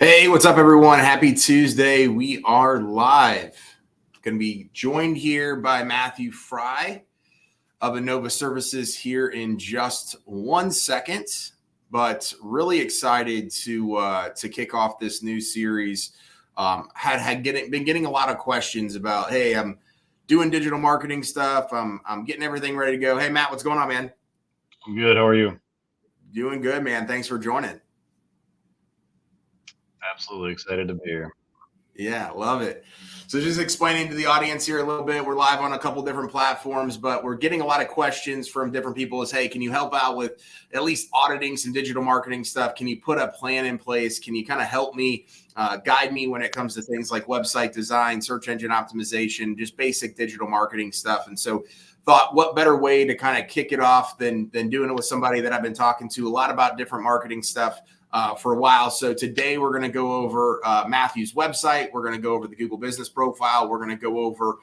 Hey, what's up, everyone? Happy Tuesday. We are live. Going to be joined here by Mathew Fry of Invoa Services here in just 1 second, but really excited to kick off this new series. Been getting a lot of questions about, hey, I'm doing digital marketing stuff. I'm getting everything ready to go. Hey, Matt, what's going on, man? I'm good. How are you? Doing good, man. Thanks for joining. Absolutely excited to be here. Yeah, love it. So just explaining to the audience here a little bit, we're live on a couple different platforms, but we're getting a lot of questions from different people as, hey, can you help out with at least auditing some digital marketing stuff? Can you put a plan in place? Can you kind of help me, guide me when it comes to things like website design, search engine optimization, just basic digital marketing stuff? And so thought, what better way to kind of kick it off than doing it with somebody that I've been talking to a lot about different marketing stuff for a while. So today we're going to go over Mathew's website. We're going to go over the Google Business Profile. We're going to go over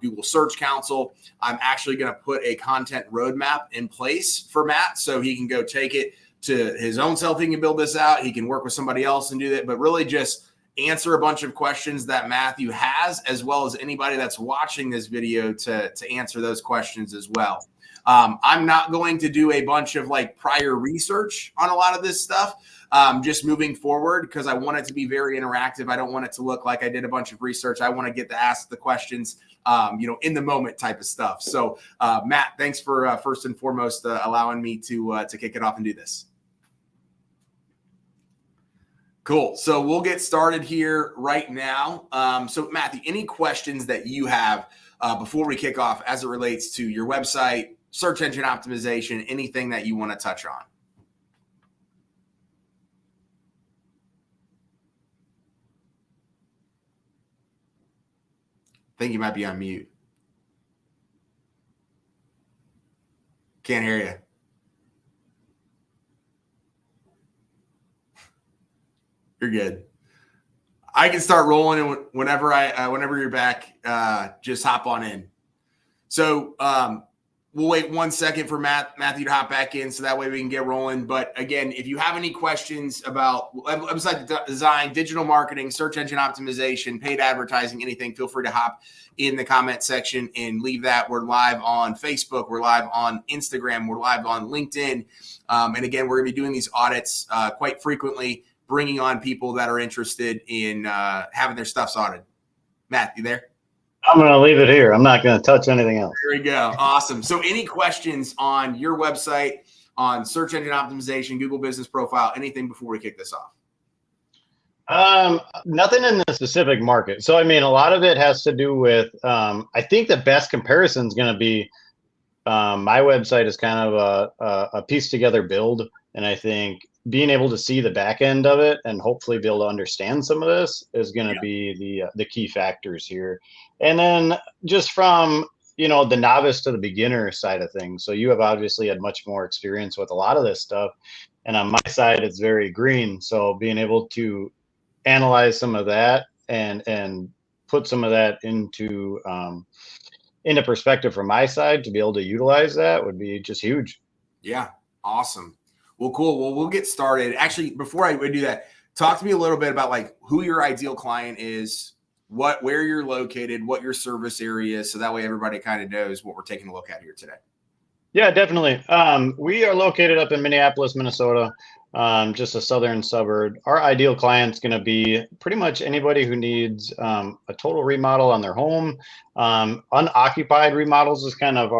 Google Search Console. I'm actually going to put a content roadmap in place for Matt so he can go take it to his own self. He can build this out. He can work with somebody else and do that, but really just answer a bunch of questions that Mathew has, as well as anybody that's watching this video to answer those questions as well. I'm not going to do a bunch of like prior research on a lot of this stuff. Just moving forward, because I want it to be very interactive. I don't want it to look like I did a bunch of research. I want to get to ask the questions, in the moment type of stuff. So, Matt, thanks for first and foremost allowing me to kick it off and do this. Cool. So we'll get started here right now. So, Mathew, any questions that you have before we kick off as it relates to your website, search engine optimization, anything that you want to touch on? I think you might be on mute. Can't hear you. You're good. I can start rolling, and whenever you're back, just hop on in. So we'll wait 1 second for Mathew to hop back in, so that way we can get rolling. But again, if you have any questions about website design, digital marketing, search engine optimization, paid advertising, anything, feel free to hop in the comment section and leave that. We're live on Facebook. We're live on Instagram. We're live on LinkedIn. And again, we're going to be doing these audits quite frequently, bringing on people that are interested in having their stuff audited. Matt, you there? I'm going to leave it here. I'm not going to touch anything else. There we go. Awesome. So any questions on your website, on search engine optimization, Google Business Profile, anything before we kick this off? Nothing in the specific market. So, I mean, a lot of it has to do with, I think the best comparison is going to be my website is kind of a pieced together build. And I think being able to see the back end of it and hopefully be able to understand some of this is going to be the key factors here. And then just from, the novice to the beginner side of things. So you have obviously had much more experience with a lot of this stuff. And on my side, it's very green. So being able to analyze some of that and put some of that into perspective from my side to be able to utilize that would be just huge. Yeah. Awesome. Well, cool. Well, we'll get started. Actually, before I do that, talk to me a little bit about like who your ideal client is, where you're located, what your service area is, so that way everybody kind of knows what we're taking a look at here today. Yeah, definitely. We are located up in Minneapolis, Minnesota, just a southern suburb. Our ideal client's going to be pretty much anybody who needs a total remodel on their home. Unoccupied remodels is kind of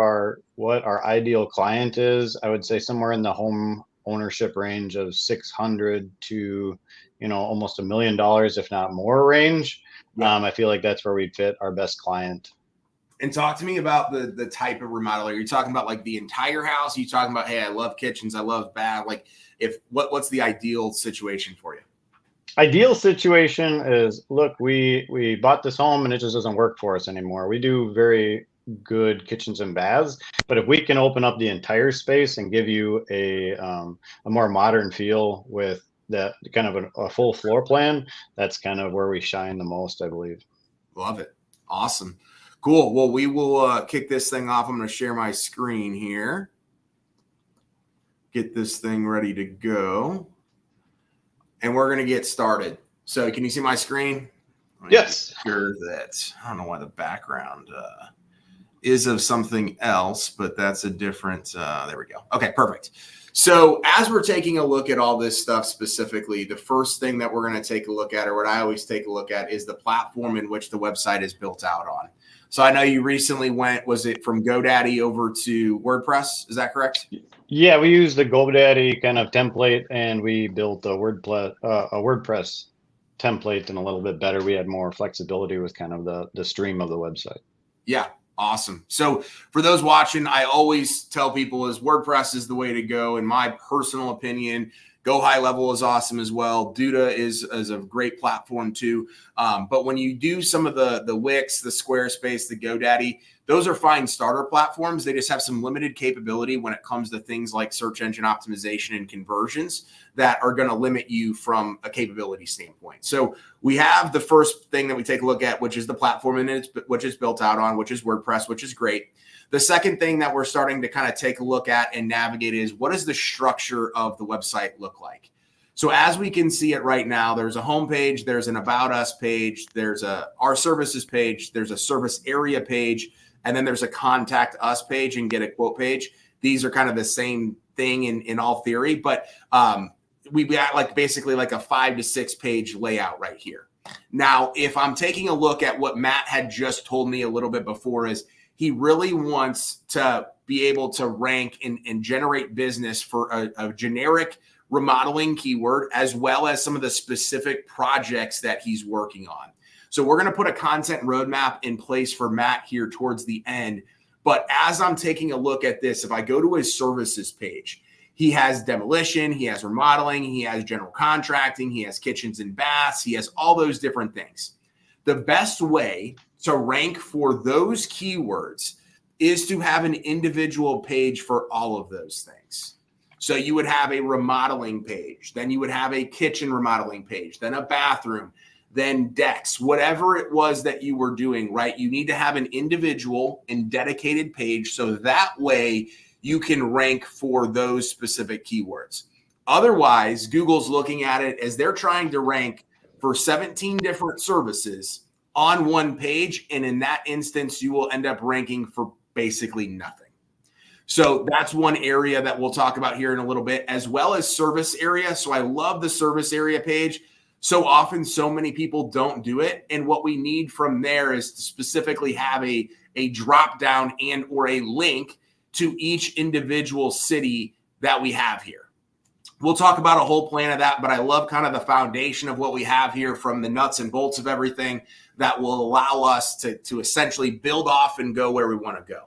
what our ideal client is. I would say somewhere in the home ownership range of 600 to almost $1 million, if not more range. Yeah. I feel like that's where we'd fit our best client. And talk to me about the type of remodel. Are you talking about like the entire house? Are you talking about, hey, I love kitchens, I love bath? Like, what's the ideal situation for you? Ideal situation is, look, we bought this home and it just doesn't work for us anymore. We do very good kitchens and baths, but if we can open up the entire space and give you a more modern feel with that kind of a full floor plan, that's kind of where we shine the most, I believe. Love it. Awesome. Cool. Well, we will kick this thing off. I'm going to share my screen here. Get this thing ready to go. And we're going to get started. So can you see my screen? Yes. Make sure that, I don't know why the background is of something else, but that's a different, there we go. Okay, perfect. So as we're taking a look at all this stuff specifically, the first thing that we're going to take a look at, or what I always take a look at, is the platform in which the website is built out on. So I know you recently went, was it from GoDaddy over to WordPress? Is that correct? Yeah, we used the GoDaddy kind of template, and we built a WordPress template, and a little bit better. We had more flexibility with kind of the stream of the website. Yeah. Awesome. So for those watching, I always tell people is WordPress is the way to go. In my personal opinion, Go High Level is awesome as well. Duda is a great platform too. But when you do some of the Wix, the Squarespace, the GoDaddy, those are fine starter platforms. They just have some limited capability when it comes to things like search engine optimization and conversions that are going to limit you from a capability standpoint. So we have the first thing that we take a look at, which is the platform which is built out on, which is WordPress, which is great. The second thing that we're starting to kind of take a look at and navigate is, what does the structure of the website look like? So as we can see it right now, there's a home page, there's an About Us page, there's a Our Services page, there's a Service Area page, and then there's a Contact Us page and Get a Quote page. These are kind of the same thing in all theory, but we got like basically like a 5 to 6 page layout right here. Now, if I'm taking a look at what Matt had just told me a little bit before, is he really wants to be able to rank and generate business for a generic remodeling keyword, as well as some of the specific projects that he's working on. So we're going to put a content roadmap in place for Matt here towards the end. But as I'm taking a look at this, if I go to his services page, he has demolition, he has remodeling, he has general contracting, he has kitchens and baths, he has all those different things. The best way to rank for those keywords is to have an individual page for all of those things. So you would have a remodeling page, then you would have a kitchen remodeling page, then a bathroom, then decks, whatever it was that you were doing, right? You need to have an individual and dedicated page, so that way you can rank for those specific keywords. Otherwise, Google's looking at it as they're trying to rank for 17 different services on one page. And in that instance, you will end up ranking for basically nothing. So that's one area that we'll talk about here in a little bit, as well as service area. So I love the service area page. So often, so many people don't do it. And what we need from there is to specifically have a drop down and or a link to each individual city that we have here. We'll talk about a whole plan of that, but I love kind of the foundation of what we have here, from the nuts and bolts of everything that will allow us to essentially build off and go where we want to go.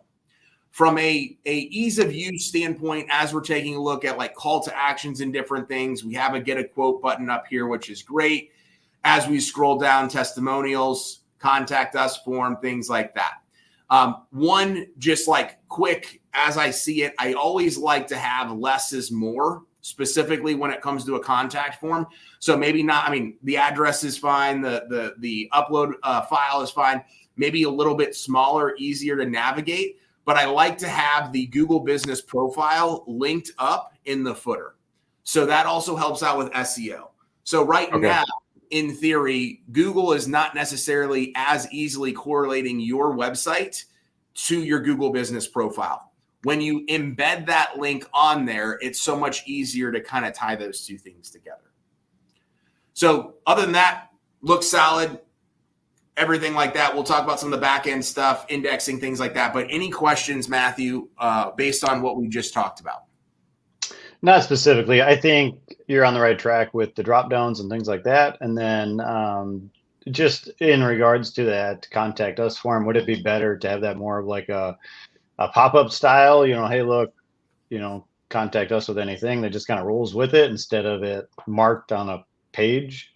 From a ease of use standpoint, as we're taking a look at like call to actions and different things, we have a Get a Quote button up here, which is great. As we scroll down, testimonials, contact us form, things like that. One, just like quick, as I see it, I always like to have less is more, specifically when it comes to a contact form. So maybe not, I mean, the address is fine. The upload file is fine. Maybe a little bit smaller, easier to navigate. But I like to have the Google Business Profile linked up in the footer. So that also helps out with SEO. So now, in theory, Google is not necessarily as easily correlating your website to your Google Business Profile. When you embed that link on there, it's so much easier to kind of tie those two things together. So other than that, looks solid. Everything like that. We'll talk about some of the back end stuff, indexing, things like that. But any questions, Matthew, based on what we just talked about? Not specifically. I think you're on the right track with the drop downs and things like that. And then just in regards to that contact us form, would it be better to have that more of like a pop-up style? You know, hey, look, you know, contact us with anything that just kind of rolls with it instead of it marked on a page?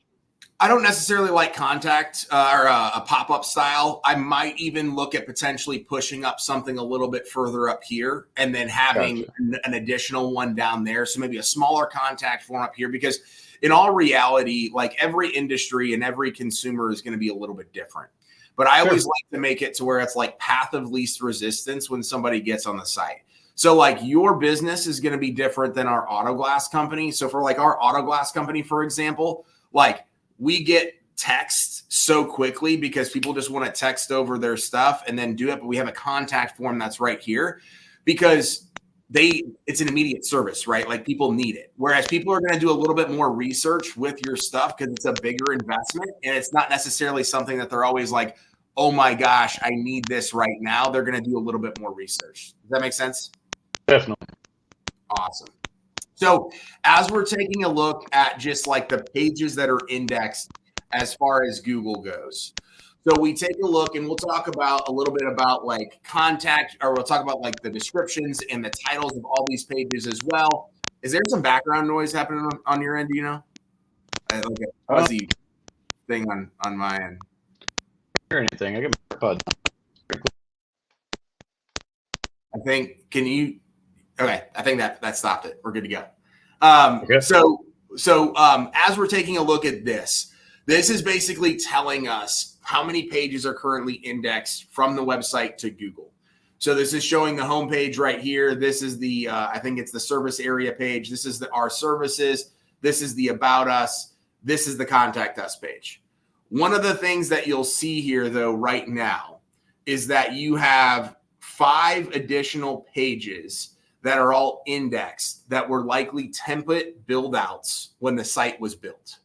I don't necessarily like contact or a pop-up style. I might even look at potentially pushing up something a little bit further up here and then having an additional one down there. So maybe a smaller contact form up here, because in all reality, like every industry and every consumer is going to be a little bit different. But I always like to make it to where it's like path of least resistance when somebody gets on the site. So like your business is going to be different than our auto glass company. So for like our auto glass company, for example, like we get text so quickly because people just want to text over their stuff and then do it. But we have a contact form that's right here because it's an immediate service, right? Like people need it. Whereas people are going to do a little bit more research with your stuff because it's a bigger investment and it's not necessarily something that they're always like, oh my gosh, I need this right now. They're going to do a little bit more research. Does that make sense? Definitely. Awesome. So as we're taking a look at just like the pages that are indexed as far as Google goes. So we take a look and we'll talk about a little bit about like contact, or we'll talk about like the descriptions and the titles of all these pages as well. Is there some background noise happening on your end? Do you know? Like a fuzzy thing on my end. Or anything? I get my pod. I think, okay. I think that stopped it. We're good to go. Okay. So as we're taking a look at this is basically telling us how many pages are currently indexed from the website to Google. So this is showing the homepage right here. This is the, I think it's the service area page. This is our services. This is the about us. This is the contact us page. One of the things that you'll see here though right now is that you have 5 additional pages that are all indexed that were likely template build outs when the site was built.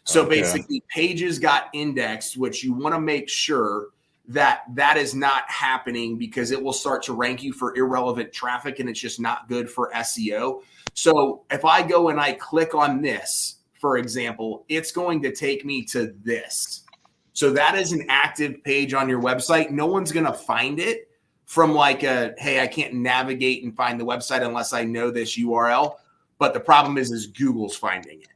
So basically pages got indexed, which you want to make sure that is not happening because it will start to rank you for irrelevant traffic and it's just not good for SEO. So if I go and I click on this, for example, it's going to take me to this. So that is an active page on your website. No one's going to find it from like hey, I can't navigate and find the website unless I know this URL. But the problem is Google's finding it.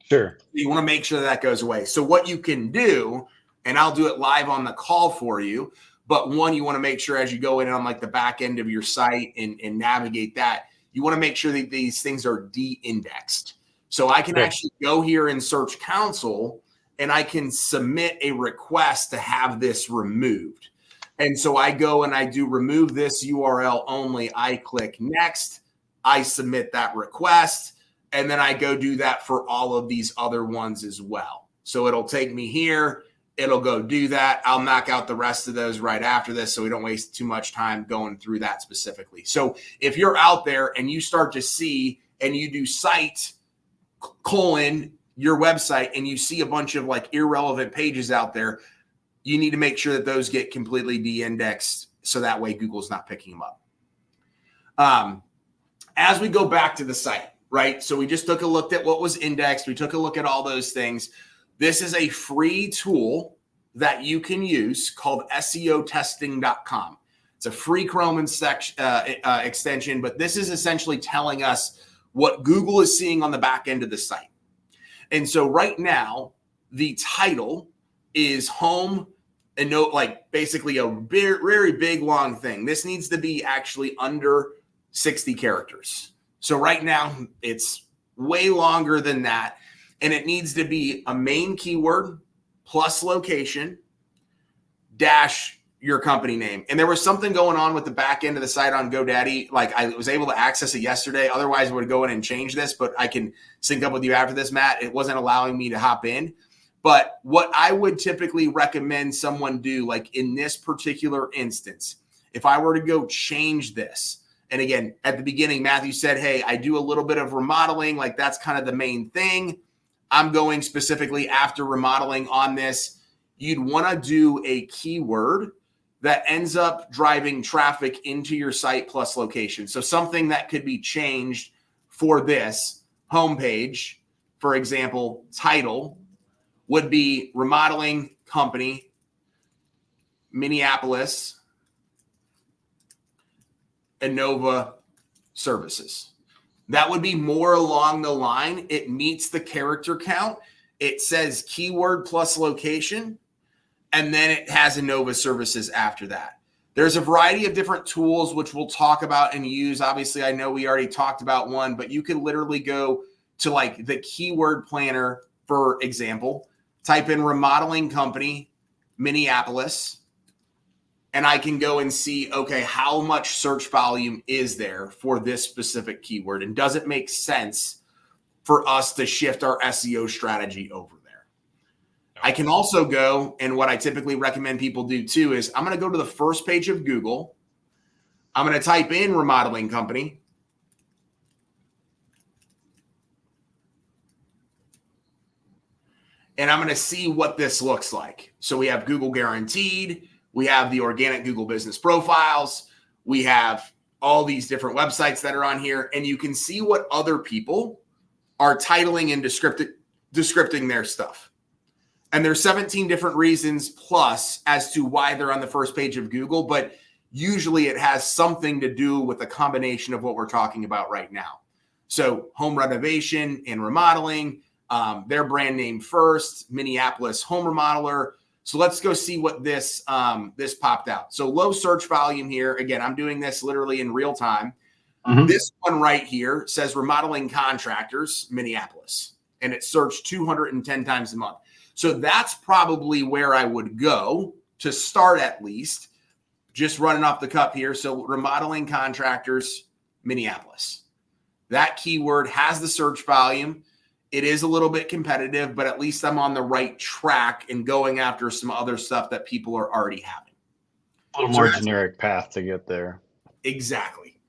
Sure. You want to make sure that goes away. So what you can do, and I'll do it live on the call for you, but one, you want to make sure as you go in on like the back end of your site and navigate that, you want to make sure that these things are de-indexed. So I can actually go here and search council and I can submit a request to have this removed. And so I go and I do remove this URL only. I click next. I submit that request. And then I go do that for all of these other ones as well. So it'll take me here. It'll go do that. I'll knock out the rest of those right after this so we don't waste too much time going through that specifically. So if you're out there and you start to see and you do site : your website and you see a bunch of like irrelevant pages out there, you need to make sure that those get completely de-indexed so that way Google's not picking them up. As we go back to the site, right? So we just took a look at what was indexed. We took a look at all those things. This is a free tool that you can use called SEOtesting.com. It's a free Chrome extension, but this is essentially telling us what Google is seeing on the back end of the site. And so right now, the title is home and note, like basically a very, very big, long thing. This needs to be actually under 60 characters. So right now it's way longer than that. And it needs to be a main keyword plus location dash your company name. And there was something going on with the back end of the site on GoDaddy. Like I was able to access it yesterday. Otherwise I would go in and change this, but I can sync up with you after this, Matt. It wasn't allowing me to hop in. But what I would typically recommend someone do, like in this particular instance, if I were to go change this, and again, at the beginning, Mathew said, hey, I do a little bit of remodeling. Like that's kind of the main thing. I'm going specifically after remodeling on this. You'd want to do a keyword that ends up driving traffic into your site plus location. So something that could be changed for this homepage, for example, title would be remodeling company, Minneapolis, Invoa services. That would be more along the line. It meets the character count. It says keyword plus location, and then it has Invoa services after that. There's a variety of different tools which we'll talk about and use. Obviously, I know we already talked about one, but you can literally go to like the keyword planner, for example, type in remodeling company, Minneapolis, and I can go and see, okay, how much search volume is there for this specific keyword? And does it make sense for us to shift our SEO strategy over there? I can also go, and what I typically recommend people do too is I'm going to go to the first page of Google. I'm going to type in remodeling company. And I'm going to see what this looks like. So we have Google Guaranteed. We have the organic Google business profiles. We have all these different websites that are on here. And you can see what other people are titling and descripting their stuff. And there's 17 different reasons plus as to why they're on the first page of Google. But usually it has something to do with a combination of what we're talking about right now. So home renovation and remodeling, their brand name first, Minneapolis home remodeler. So let's go see what this popped out. So low search volume here. Again, I'm doing this literally in real time. Mm-hmm. This one right here says remodeling contractors, Minneapolis, and it's searched 210 times a month. So that's probably where I would go to start, at least, just running off the cup here. So remodeling contractors, Minneapolis. That keyword has the search volume. It is a little bit competitive, but at least I'm on the right track and going after some other stuff that people are already having. A little more generic path to get there. Exactly.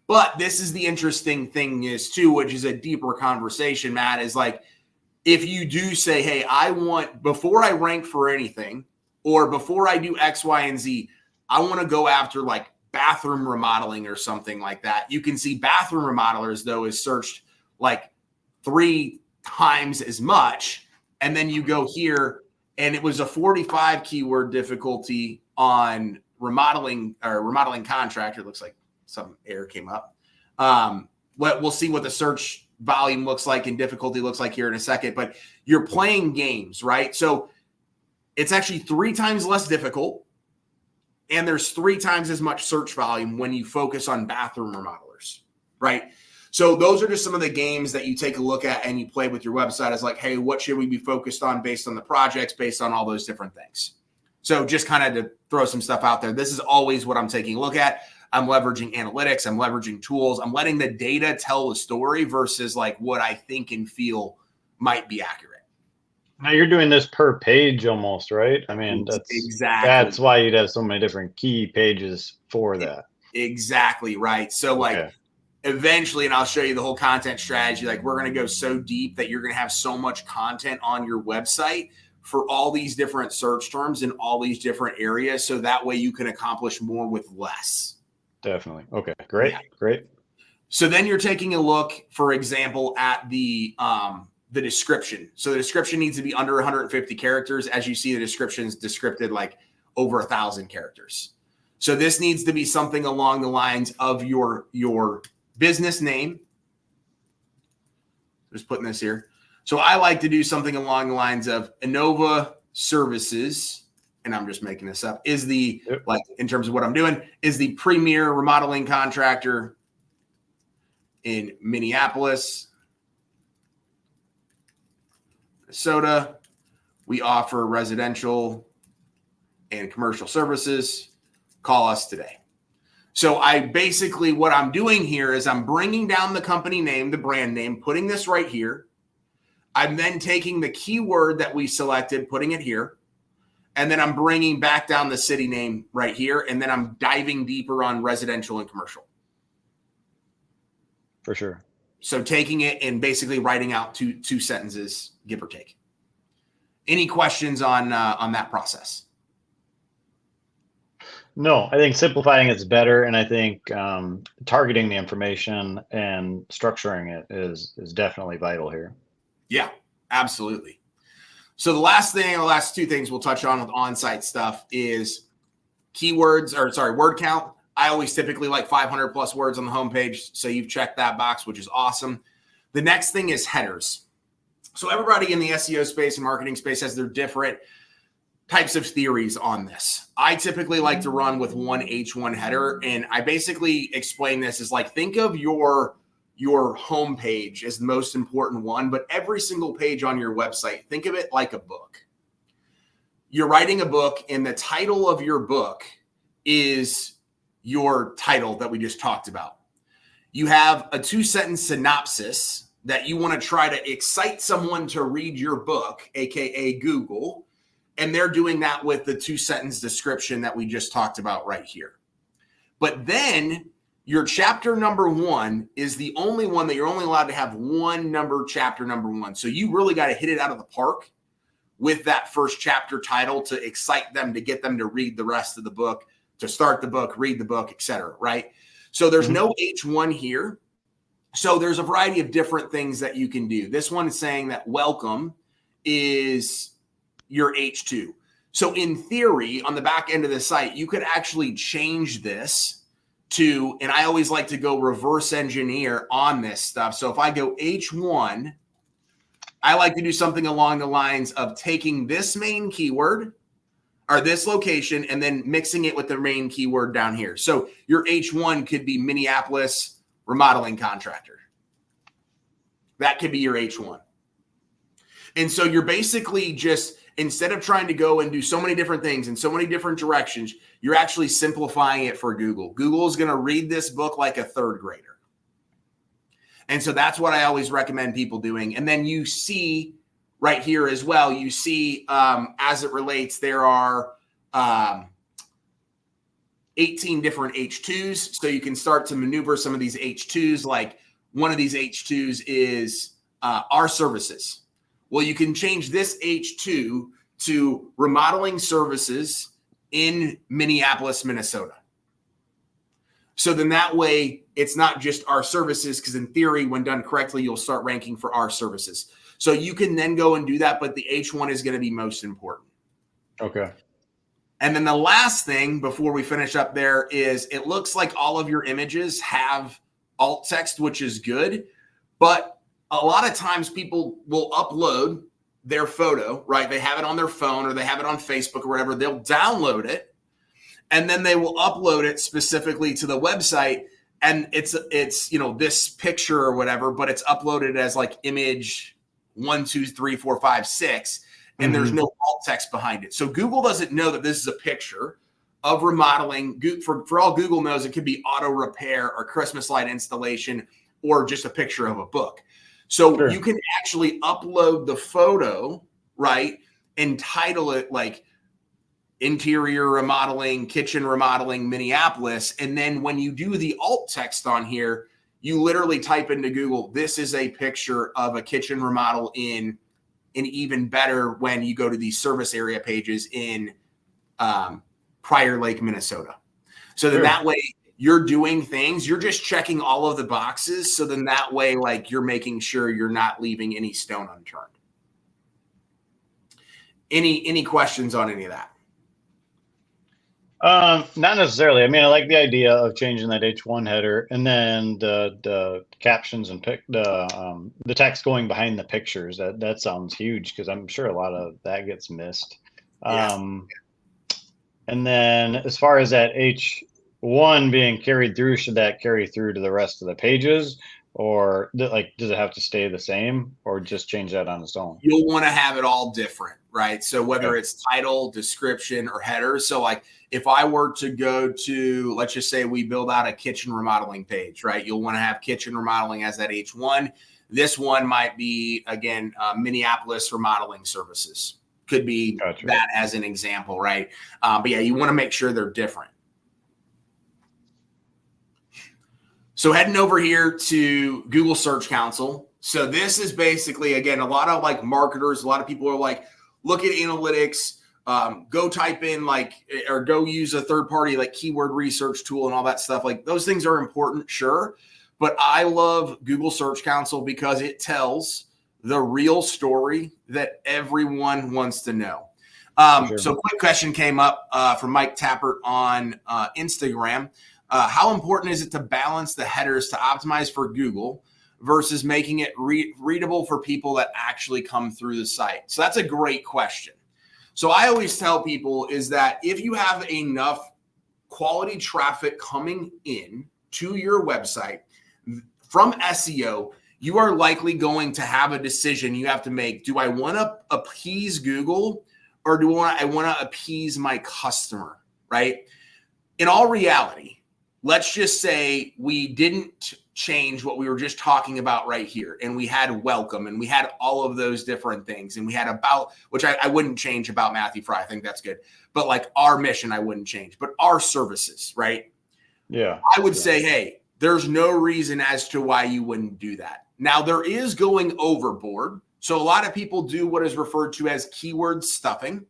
But this is the interesting thing is too, which is a deeper conversation, Matt, is like, if you do say, hey, I want, before I rank for anything or before I do X, Y, and Z, I want to go after like bathroom remodeling or something like that. You can see bathroom remodelers, though, is searched like 3 times as much. And then you go here and it was a 45 keyword difficulty on remodeling or remodeling contractor. It looks like some error came up. We'll see what the search volume looks like and difficulty looks like here in a second, but you're playing games, right? So it's actually 3 times less difficult and there's 3 times as much search volume when you focus on bathroom remodelers, right? So those are just some of the games that you take a look at and you play with your website as like, hey, what should we be focused on based on the projects, based on all those different things. So just kind of to throw some stuff out there. This is always what I'm taking a look at. I'm leveraging analytics. I'm leveraging tools. I'm letting the data tell the story versus like what I think and feel might be accurate. Now you're doing this per page almost, right? I mean, that's why you'd have so many different key pages for that. Exactly right. So like eventually, and I'll show you the whole content strategy, like we're going to go so deep that you're going to have so much content on your website for all these different search terms in all these different areas. So that way you can accomplish more with less. Definitely. Okay. Great. Yeah. Great. So then you're taking a look, for example, at the description. So the description needs to be under 150 characters. As you see, the description's descripted like over 1,000 characters. So this needs to be something along the lines of your business name. Just putting this here. So I like to do something along the lines of Invoa Services. And I'm just making this up, is the, like, in terms of what I'm doing, is the premier remodeling contractor in Minneapolis, Minnesota. We offer residential and commercial services. Call us today. So I basically, what I'm doing here is I'm bringing down the company name, the brand name, putting this right here. I'm then taking the keyword that we selected, putting it here. And then I'm bringing back down the city name right here. And then I'm diving deeper on residential and commercial. For sure. So taking it and basically writing out two sentences, give or take. Any questions on that process? No, I think simplifying it's better. And I think targeting the information and structuring it is definitely vital here. Yeah, absolutely. So the last 2 things we'll touch on with on-site stuff is word count. I always typically like 500 plus words on the homepage. So you've checked that box, which is awesome. The next thing is headers. So everybody in the SEO space and marketing space has their different types of theories on this. I typically like to run with one H1 header. And I basically explain this as like, think of your home page is the most important one, but every single page on your website, think of it like a book. You're writing a book and the title of your book is your title that we just talked about. You have a 2-sentence synopsis that you want to try to excite someone to read your book, AKA Google, and they're doing that with the 2-sentence description that we just talked about right here. But then your chapter number 1 is the only one that you're only allowed to have one number, chapter number 1. So you really got to hit it out of the park with that first chapter title to excite them, to get them to read the rest of the book, to start the book, read the book, etc. Right? So there's no H1 here. So there's a variety of different things that you can do. This one is saying that welcome is your H2. So in theory, on the back end of the site, you could actually change this to, and I always like to go reverse engineer on this stuff. So if I go H1, I like to do something along the lines of taking this main keyword or this location and then mixing it with the main keyword down here. So your H1 could be Minneapolis remodeling contractor. That could be your H1. And so you're basically just, instead of trying to go and do so many different things in so many different directions, you're actually simplifying it for Google. Google is going to read this book like a third grader. And so that's what I always recommend people doing. And then you see right here as well, you see as it relates, there are 18 different H2s. So you can start to maneuver some of these H2s. Like one of these H2s is our services. Well, you can change this H2 to remodeling services in Minneapolis, Minnesota. So then that way it's not just our services, because in theory, when done correctly, you'll start ranking for our services. So you can then go and do that, but the H1 is going to be most important. Okay. And then the last thing before we finish up there is it looks like all of your images have alt text, which is good. But a lot of times people will upload their photo, right? They have it on their phone or they have it on Facebook or whatever. They'll download it and then they will upload it specifically to the website. And it's you know, this picture or whatever, but it's uploaded as like image 1, 2, 3, 4, 5, 6. And there's no alt text behind it. So Google doesn't know that this is a picture of remodeling. For all Google knows, it could be auto repair or Christmas light installation or just a picture of a book. So you can actually upload the photo, right, and title it like interior remodeling, kitchen remodeling, Minneapolis. And then when you do the alt text on here, you literally type into Google, this is a picture of a kitchen remodel in, and even better when you go to these service area pages in Prior Lake, Minnesota. So then that way you're doing things, you're just checking all of the boxes. So then that way, like you're making sure you're not leaving any stone unturned. Any questions on any of that? Not necessarily. I mean, I like the idea of changing that H1 header and then the captions and the text going behind the pictures. That sounds huge because I'm sure a lot of that gets missed. And then as far as that H1 being carried through, should that carry through to the rest of the pages, or does it have to stay the same, or just change that on its own? You'll want to have it all different, right? So whether it's title, description, or header. So like if I were to go to, let's just say we build out a kitchen remodeling page, right? You'll want to have kitchen remodeling as that H1. This one might be, again, Minneapolis remodeling services. Could be that as an example, right? But yeah, you want to make sure they're different. So heading over here to Google Search Console. So this is basically, again, a lot of like marketers, a lot of people are like, look at analytics, go type in like, or go use a third party like keyword research tool and all that stuff. Like those things are important, sure. But I love Google Search Console because it tells the real story that everyone wants to know. So a quick question came up from Mike Tappert on Instagram. How important is it to balance the headers to optimize for Google versus making it readable for people that actually come through the site? So that's a great question. So I always tell people is that if you have enough quality traffic coming in to your website from SEO, you are likely going to have a decision you have to make. Do I want to appease Google or do I want to appease my customer, right? In all reality, let's just say we didn't change what we were just talking about right here, and we had welcome, and we had all of those different things, and we had about, which I wouldn't change about Mathew Fry, I think that's good, but like our mission I wouldn't change, but our services, right? Yeah, I would say, hey, there's no reason as to why you wouldn't do that. Now, there is going overboard. So a lot of people do what is referred to as keyword stuffing,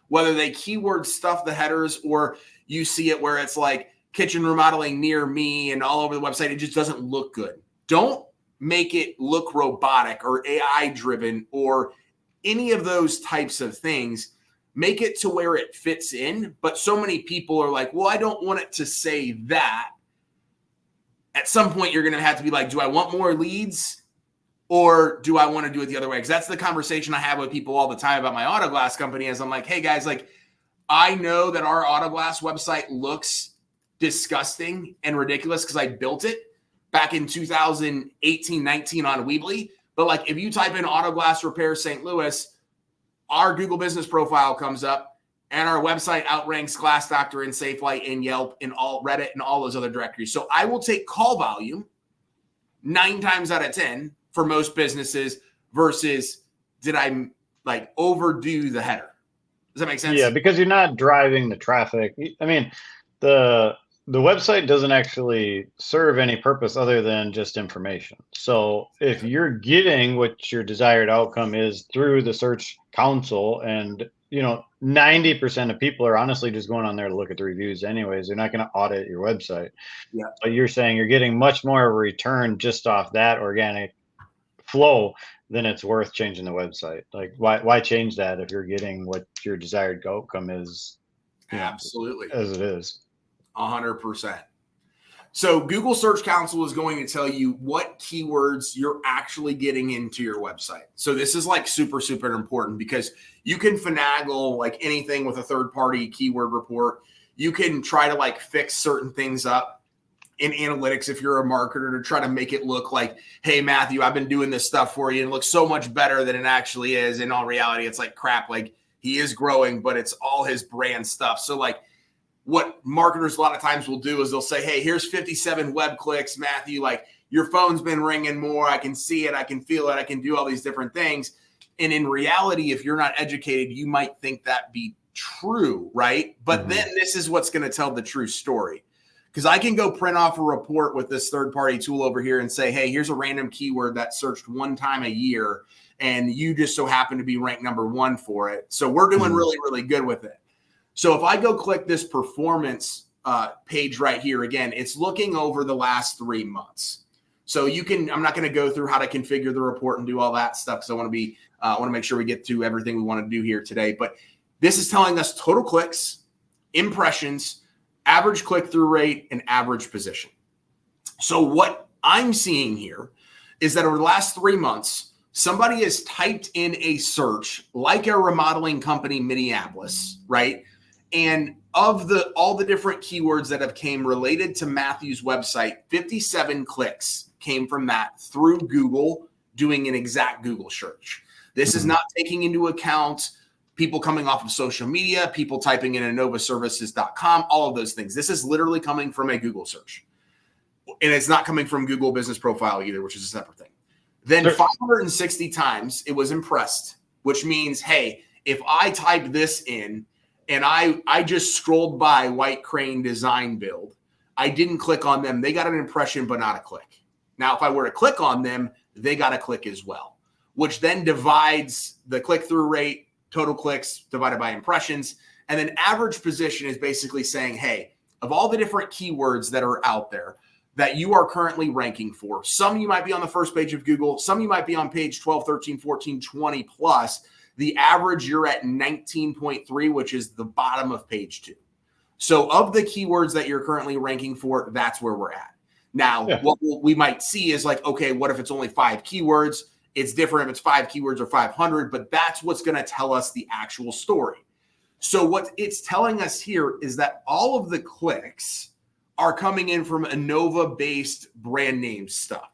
whether they keyword stuff the headers, or you see it where it's like kitchen remodeling near me and all over the website. It just doesn't look good. Don't make it look robotic or AI driven or any of those types of things. Make it to where it fits in. But so many people are like, well, I don't want it to say that. At some point, you're going to have to be like, do I want more leads, or do I want to do it the other way? Because that's the conversation I have with people all the time about my auto glass company. Is I'm like, hey guys, like, I know that our auto glass website looks disgusting and ridiculous because I built it back in 2018, 19 on Weebly. But like, if you type in auto glass repair St. Louis, our Google business profile comes up, and our website outranks Glass Doctor and SafeLight and Yelp and all Reddit and all those other directories. So I will take call volume 9 times out of 10 for most businesses versus did I like overdo the header? Does that make sense? Yeah, because you're not driving the traffic. I mean, the website doesn't actually serve any purpose other than just information. So if you're getting what your desired outcome is through the Search Console, and 90% of people are honestly just going on there to look at the reviews anyways. They're not going to audit your website. Yeah. But you're saying you're getting much more of a return just off that organic flow than it's worth changing the website. Like, why change that if you're getting what your desired outcome is? Absolutely. As it is. 100%. So Google Search Console is going to tell you what keywords you're actually getting into your website. So this is like super, super important because you can finagle like anything with a third-party keyword report. You can try to like fix certain things up in analytics if you're a marketer to try to make it look like, hey, Mathew, I've been doing this stuff for you and it looks so much better than it actually is. In all reality, it's like crap. Like, he is growing, but it's all his brand stuff. So like, what marketers a lot of times will do is they'll say, hey, here's 57 web clicks, Mathew, like your phone's been ringing more. I can see it. I can feel it. I can do all these different things. And in reality, if you're not educated, you might think that be true, right? But then this is what's going to tell the true story. Because I can go print off a report with this third-party tool over here and say, hey, here's a random keyword that searched one time a year, and you just so happen to be ranked number 1 for it. So we're doing really, really good with it. So if I go click this performance page right here, again, it's looking over the last 3 months. So you can, I'm not going to go through how to configure the report and do all that stuff because I want to make sure we get to everything we want to do here today. But this is telling us total clicks, impressions, average click-through rate, and average position. So what I'm seeing here is that over the last 3 months, somebody has typed in a search like a remodeling company, Minneapolis, right? And of all the different keywords that have came related to Mathew's website, 57 clicks came from that through Google doing an exact Google search. This is not taking into account people coming off of social media, people typing in innovaservices.com, all of those things. This is literally coming from a Google search. And it's not coming from Google Business Profile either, which is a separate thing. Then 560 times it was impressed, which means, hey, if I type this in and I just scrolled by White Crane Design Build, I didn't click on them. They got an impression, but not a click. Now, if I were to click on them, they got a click as well, which then divides the click-through rate, total clicks divided by impressions. And then average position is basically saying, hey, of all the different keywords that are out there that you are currently ranking for, some you might be on the first page of Google, some you might be on page 12, 13, 14, 20 plus. The average, you're at 19.3, which is the bottom of page 2. So of the keywords that you're currently ranking for, that's where we're at. Now, what we might see is like, okay, what if it's only 5 keywords? It's different if it's 5 keywords or 500, but that's what's going to tell us the actual story. So what it's telling us here is that all of the clicks are coming in from Invoa-based brand name stuff.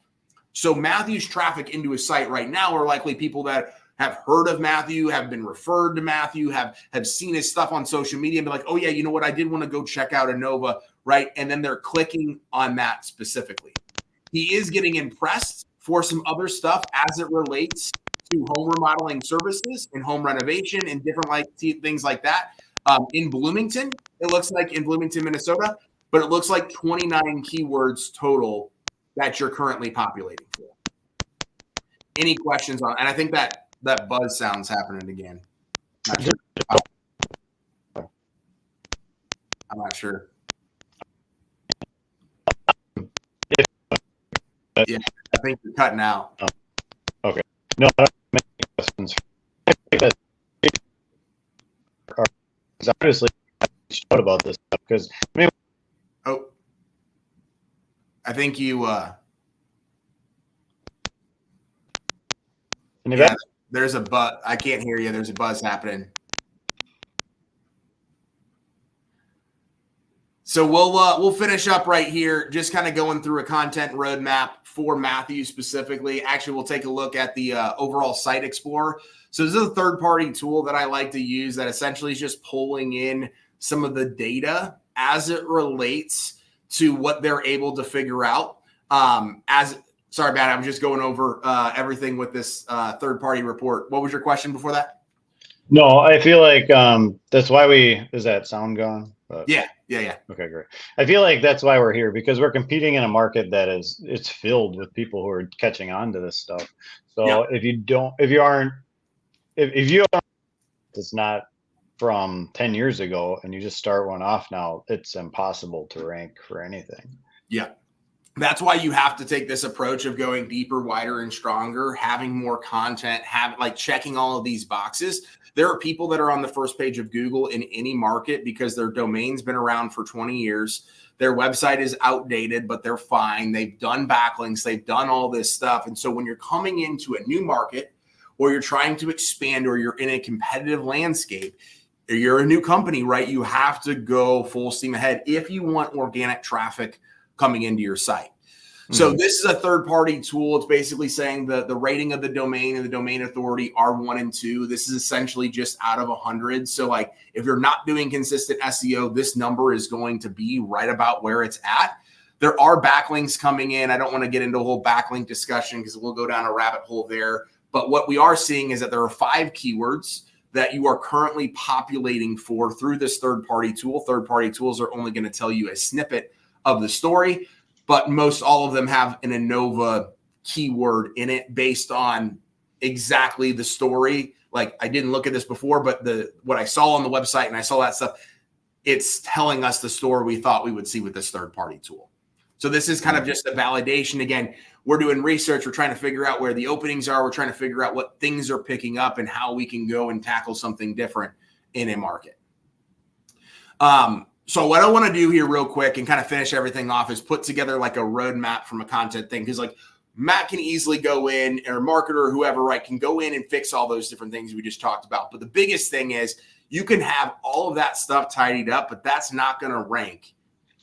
So Mathew's traffic into his site right now are likely people that have heard of Mathew, have been referred to Mathew, have seen his stuff on social media and be like, oh yeah, you know what? I did want to go check out Invoa, right? And then they're clicking on that specifically. He is getting impressed for some other stuff as it relates to home remodeling services and home renovation and different things like that. In Bloomington, it looks like in Bloomington, Minnesota, but it looks like 29 keywords total that you're currently populating for. Any questions on? And I think that buzz sound's happening again. Not sure. I'm not sure. Yeah, I think you're cutting out. Okay. No, I don't have any questions. Obviously, I showed about this stuff because I think you. Yeah, there's a buzz. I can't hear you. There's a buzz happening. So we'll finish up right here, just kind of going through a content roadmap for Mathew specifically. Actually, we'll take a look at the overall site explorer. So this is a third-party tool that I like to use that essentially is just pulling in some of the data as it relates to what they're able to figure out. Sorry, Matt, I'm just going over everything with this third-party report. What was your question before that? No, I feel like that's why is that sound gone? Yeah. Okay, great. I feel like that's why we're here, because we're competing in a market that it's filled with people who are catching on to this stuff. So if you aren't, it's not from 10 years ago and you just start one off now, it's impossible to rank for anything. Yeah. That's why you have to take this approach of going deeper, wider, and stronger, having more content, checking all of these boxes. There are people that are on the first page of Google in any market because their domain's been around for 20 years. Their website is outdated, but they're fine. They've done backlinks. They've done all this stuff. And so when you're coming into a new market or you're trying to expand or you're in a competitive landscape, or you're a new company, right? You have to go full steam ahead if you want organic traffic coming into your site. So this is a third-party tool. It's basically saying the rating of the domain and the domain authority are 1 and 2. This is essentially just out of 100. So if you're not doing consistent SEO, this number is going to be right about where it's at. There are backlinks coming in. I don't want to get into a whole backlink discussion because we'll go down a rabbit hole there. But what we are seeing is that there are 5 keywords that you are currently populating for through this third-party tool. Third-party tools are only going to tell you a snippet of the story, but most all of them have an Invoa keyword in it based on exactly the story. Like, I didn't look at this before, but what I saw on the website and I saw that stuff, it's telling us the story we thought we would see with this third-party tool. So this is kind of just a validation. Again, we're doing research. We're trying to figure out where the openings are. We're trying to figure out what things are picking up and how we can go and tackle something different in a market. So what I want to do here real quick and kind of finish everything off is put together like a roadmap from a content thing. Because Matt can easily go in, or marketer or whoever, right, can go in and fix all those different things we just talked about. But the biggest thing is you can have all of that stuff tidied up, but that's not going to rank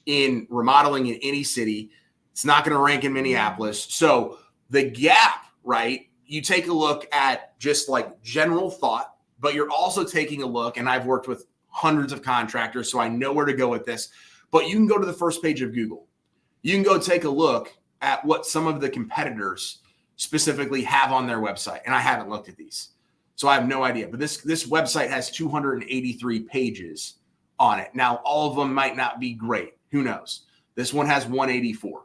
in remodeling in any city. It's not going to rank in Minneapolis. So the gap, right, you take a look at just like general thought, but you're also taking a look, and I've worked with hundreds of contractors, so I know where to go with this, but you can go to the first page of Google. You can go take a look at what some of the competitors specifically have on their website. And I haven't looked at these, so I have no idea, but this website has 283 pages on it. Now, all of them might not be great. Who knows? This one has 184.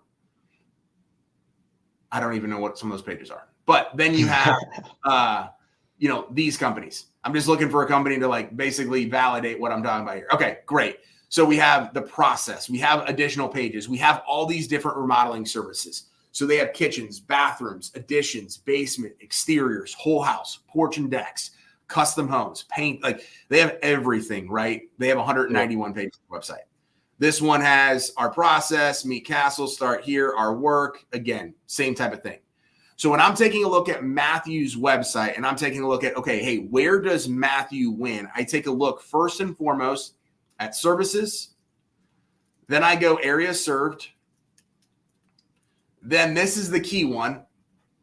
I don't even know what some of those pages are. But then you have, these companies. I'm just looking for a company to basically validate what I'm talking about here. Okay, great. So we have the process. We have additional pages. We have all these different remodeling services. So they have kitchens, bathrooms, additions, basement, exteriors, whole house, porch and decks, custom homes, paint. They have everything, right? They have 191 pages on the website. This one has our process, meet Castle, start here, our work. Again, same type of thing. So when I'm taking a look at Mathew's website and I'm taking a look at, okay, hey, where does Mathew win? I take a look first and foremost at services. Then I go area served. Then this is the key one,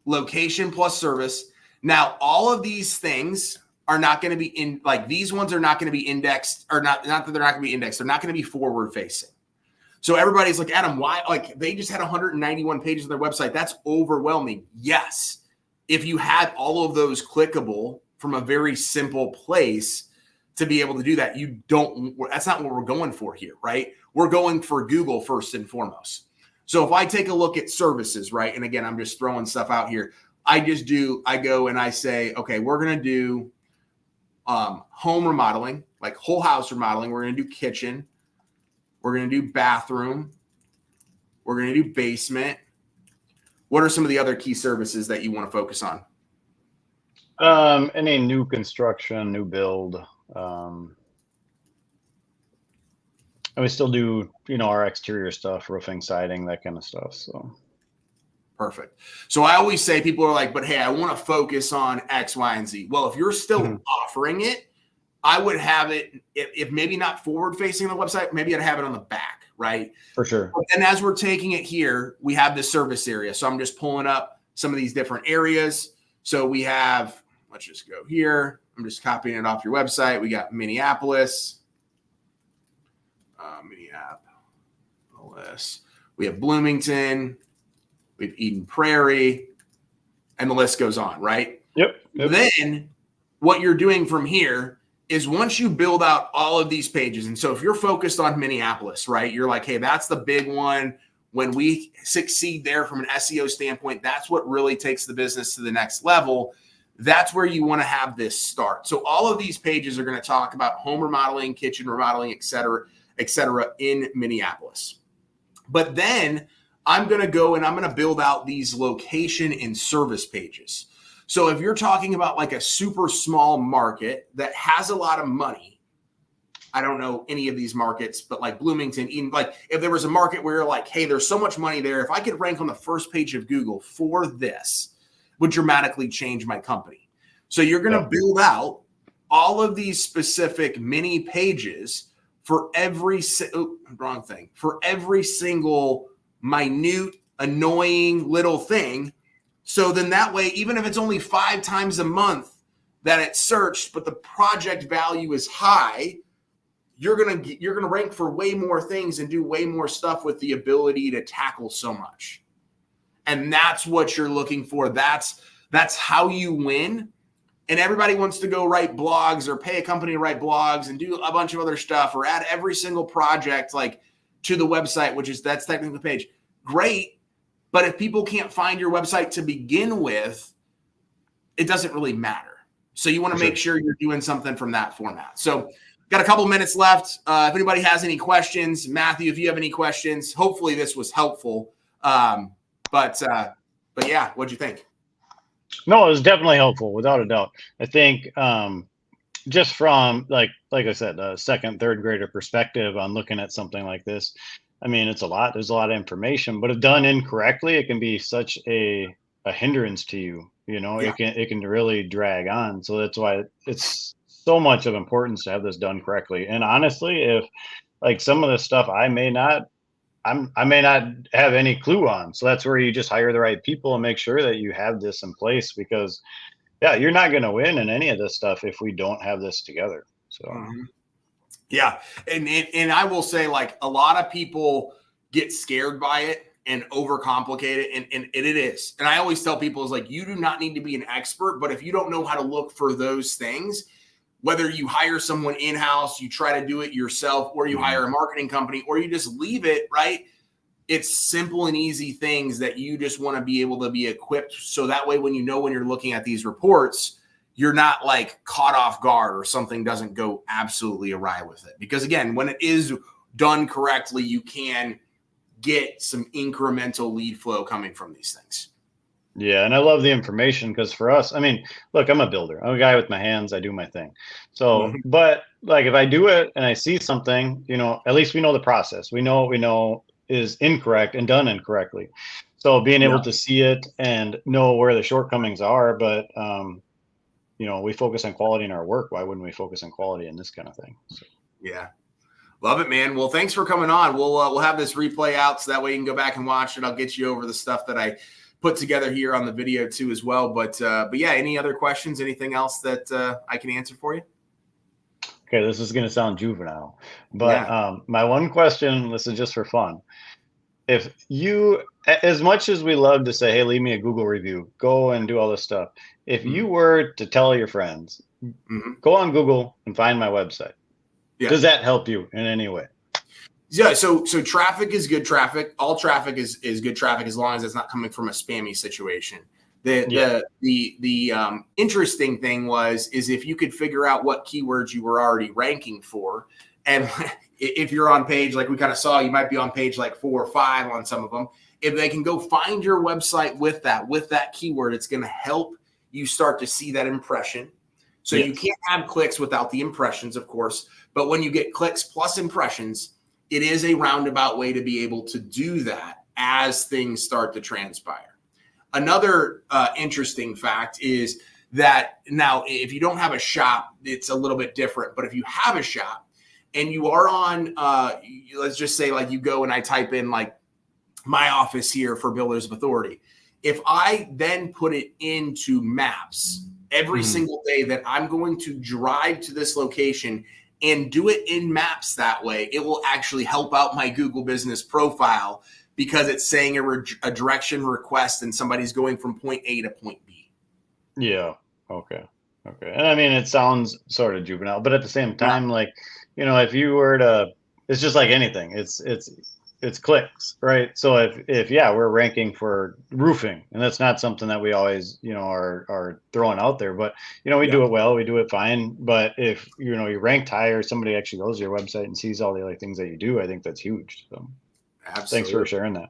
location plus service. Now, all of these things are not going to be these ones are not going to be indexed, or not that they're not going to be indexed. They're not going to be forward facing. So everybody's like, Adam, why? Like they just had 191 pages on their website. That's overwhelming. Yes. If you had all of those clickable from a very simple place to be able to do that, that's not what we're going for here, right? We're going for Google first and foremost. So if I take a look at services, right? And again, I'm just throwing stuff out here. I go and I say, okay, we're going to do home remodeling, like whole house remodeling. We're going to do kitchen. We're going to do bathroom. We're going to do basement. What are some of the other key services that you want to focus on? Any new construction, new build. And we still do, our exterior stuff, roofing, siding, that kind of stuff. So perfect. So I always say, people are like, but hey, I want to focus on X, Y, and Z. Well, if you're still offering it, I would have it, if maybe not forward facing on the website, maybe I'd have it on the back, right? For sure. And as we're taking it here, we have this service area. So I'm just pulling up some of these different areas. So we have, let's just go here. I'm just copying it off your website. We got Minneapolis. Minneapolis. We have Bloomington. We have Eden Prairie. And the list goes on, right? Yep. Then what you're doing from here is once you build out all of these pages, and so if you're focused on Minneapolis, right, you're like, hey, that's the big one. When we succeed there from an SEO standpoint, that's what really takes the business to the next level. That's where you want to have this start. So all of these pages are going to talk about home remodeling, kitchen remodeling, et cetera, in Minneapolis. But then I'm going to go and I'm going to build out these location and service pages. So if you're talking about like a super small market that has a lot of money, I don't know any of these markets, but like Bloomington, even like if there was a market where you're like, hey, there's so much money there. If I could rank on the first page of Google for this, would dramatically change my company. So you're going to build out all of these specific mini pages for every single minute, annoying little thing. So then that way, even if it's only 5 times a month that it's searched, but the project value is high, you're gonna rank for way more things and do way more stuff with the ability to tackle so much. And that's what you're looking for. That's how you win. And everybody wants to go write blogs or pay a company to write blogs and do a bunch of other stuff or add every single project like to the website, that's technically the page. Great. But if people can't find your website to begin with, it doesn't really matter. So you want to make sure you're doing something from that format. So got a couple minutes left. If anybody has any questions, Mathew, if you have any questions, hopefully this was helpful. But yeah, what'd you think? No, it was definitely helpful, without a doubt. I think just from like I said, a second, third grader perspective on looking at something like this, I mean, it's a lot. There's a lot of information, but if done incorrectly, it can be such a hindrance to you. It can really drag on. So that's why it's so much of importance to have this done correctly. And honestly, if like some of this stuff I may not have any clue on. So that's where you just hire the right people and make sure that you have this in place, because you're not going to win in any of this stuff if we don't have this together. So yeah. And I will say, like, a lot of people get scared by it and overcomplicate it. And it is. And I always tell people is like, you do not need to be an expert, but if you don't know how to look for those things, whether you hire someone in-house, you try to do it yourself, or you hire a marketing company, or you just leave it, right? It's simple and easy things that you just want to be able to be equipped. So that way, when you're looking at these reports, you're not like caught off guard or something doesn't go absolutely awry with it. Because again, when it is done correctly, you can get some incremental lead flow coming from these things. Yeah. And I love the information, because for us, I mean, look, I'm a builder. I'm a guy with my hands. I do my thing. So, but like if I do it and I see something, at least we know the process. We know what we know is incorrect and done incorrectly. So being able to see it and know where the shortcomings are, but, we focus on quality in our work. Why wouldn't we focus on quality in this kind of thing? So. Yeah. Love it, man. Well, thanks for coming on. We'll have this replay out so that way you can go back and watch it. I'll get you over the stuff that I put together here on the video too as well. But yeah, any other questions, anything else that I can answer for you? Okay, this is going to sound juvenile, but Yeah. my one question, this is just for fun. If you, as much as we love to say, hey, leave me a Google review, go and do all this stuff. If Mhm. you were to tell your friends, Mhm. go on Google and find my website, Yeah. does that help you in any way? Yeah, so traffic is good traffic. All traffic is good traffic as long as it's not coming from a spammy situation. The Yeah. interesting thing is if you could figure out what keywords you were already ranking for, and if you're on page like we kind of saw, you might be on page like 4 or 5 on some of them. If they can go find your website with that keyword, it's going to help you start to see that impression. So you Yes. can't have clicks without the impressions, of course. But when you get clicks plus impressions, it is a roundabout way to be able to do that as things start to transpire. Another interesting fact is that now, if you don't have a shop, it's a little bit different. But if you have a shop and you are on, let's just say like you go and I type in like my office here for Builders of Authority. If I then put it into maps every single day that I'm going to drive to this location and do it in maps that way, it will actually help out my Google business profile because it's saying a direction request and somebody's going from point A to point B. Yeah. Okay. Okay. And I mean, it sounds sort of juvenile, but at the same Yeah. time, like, if you were to, it's just like anything. It's clicks, right? So if yeah, we're ranking for roofing, and that's not something that we always, are throwing out there, but we Yeah. do it well, we do it fine. But if you ranked higher, somebody actually goes to your website and sees all the other things that you do, I think that's huge. So thanks for Absolutely. sharing that.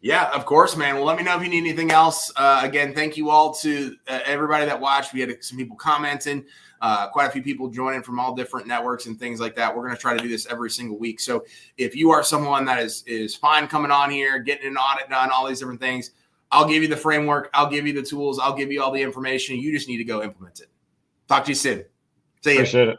Yeah, of course, man. Well, let me know if you need anything else. Again, thank you all to everybody that watched. We had some people commenting, quite a few people joining from all different networks and things like that. We're going to try to do this every single week. So if you are someone that is fine coming on here, getting an audit done, all these different things, I'll give you the framework. I'll give you the tools. I'll give you all the information. You just need to go implement it. Talk to you soon. See ya. Appreciate it.